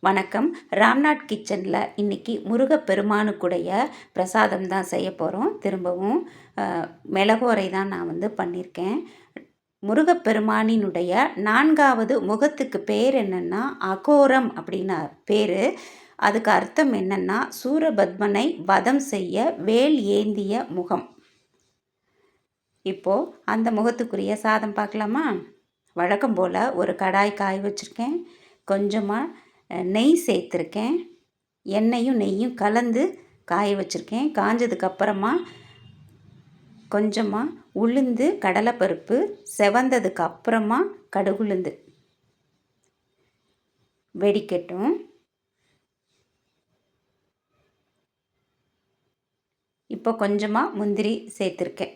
வணக்கம். ராம்நாத் கிச்சனில் இன்றைக்கி முருகப்பெருமானுக்குடைய பிரசாதம் தான் செய்ய போகிறோம். திரும்பவும் மிளகோரை தான் நான் பண்ணியிருக்கேன். முருகப்பெருமானினுடைய 4வது முகத்துக்கு பேர் என்னென்னா அகோரம் அப்படின்னு பேர். அதுக்கு அர்த்தம் என்னென்னா சூரபத்மனை வதம் செய்ய வேல் ஏந்திய முகம். இப்போது அந்த முகத்துக்குரிய சாதம் பார்க்கலாமா? வழக்கம் போல் ஒரு கடாய் காய வச்சுருக்கேன். கொஞ்சமாக நெய் சேர்த்துருக்கேன். எண்ணெயும் நெய்யும் கலந்து காய வச்சுருக்கேன். காஞ்சதுக்கப்புறமா கொஞ்சமாக உளுந்து கடலைப்பருப்பு செவந்ததுக்கு அப்புறமா கடுகுளுந்து வெடிக்கட்டும். இப்போ கொஞ்சமாக முந்திரி சேர்த்துருக்கேன்.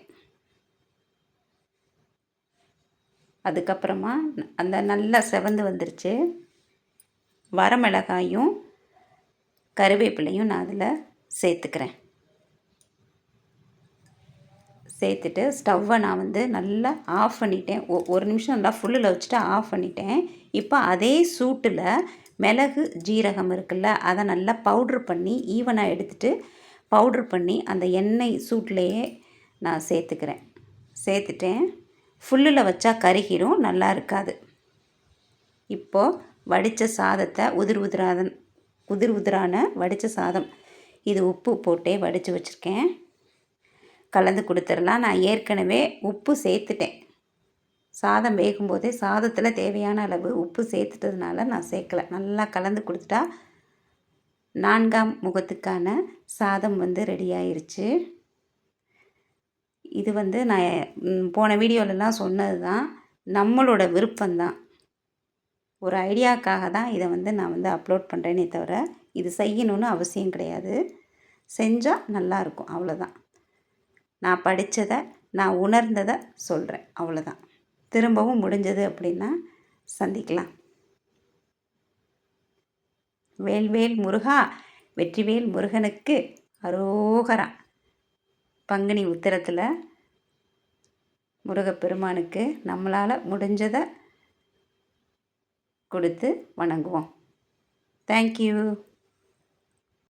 அதுக்கப்புறமா அந்த நல்லா செவந்து வந்துருச்சு. வரமிளகாயும் கருவேப்பிலையும் நான் அதில் சேர்த்துக்கிறேன். சேர்த்துட்டு ஸ்டவ்வை நான் நல்லா ஆஃப் பண்ணிட்டேன். ஒரு நிமிஷம் நல்லா ஃபுல்லில் வச்சுட்டு ஆஃப் பண்ணிட்டேன். இப்போ அதே சூட்டில் மிளகு ஜீரகம் இருக்குல்ல, அதை நல்லா பவுட்ரு பண்ணி ஈவனாக எடுத்துகிட்டு பவுட்ரு பண்ணி அந்த எண்ணெய் சூட்லேயே நான் சேர்த்துட்டேன். ஃபுல்லில் வச்சா கருகிரும், நல்லா இருக்காது. இப்போது வடித்த சாதத்தை உதிர் உதிரான வடித்த சாதம் இது உப்பு போட்டே வடித்து வச்சுருக்கேன். கலந்து கொடுத்துடலாம். நான் ஏற்கனவே உப்பு சேர்த்துட்டேன். சாதம் வேகும்போதே சாதத்தில் தேவையான அளவு உப்பு சேர்த்துட்டதுனால நான் சேர்க்கலை. நல்லா கலந்து கொடுத்துட்டா 4ஆம் முகத்துக்கான சாதம் ரெடி ஆயிருச்சு. இது நான் போன வீடியோலலாம் சொன்னது தான். நம்மளோட விருப்பம்தான். ஒரு ஐடியாக்காக தான் இதை நான் அப்லோட் பண்ணுறேனே தவிர இது செய்யணும்னு அவசியம் கிடையாது. செஞ்சால் நல்லாயிருக்கும், அவ்வளோதான். நான் படித்ததை நான் உணர்ந்ததை சொல்கிறேன், அவ்வளோதான். திரும்பவும் முடிஞ்சது அப்படின்னா சந்திக்கலாம். வேல்வேல் முருகா, வெற்றிவேல் முருகனுக்கு அரோகரா. பங்குனி உத்திரத்தில் முருகப்பெருமானுக்கு நம்மளால் முடிஞ்சதை கொடுத்து வணங்குவோம். தேங்க்யூ.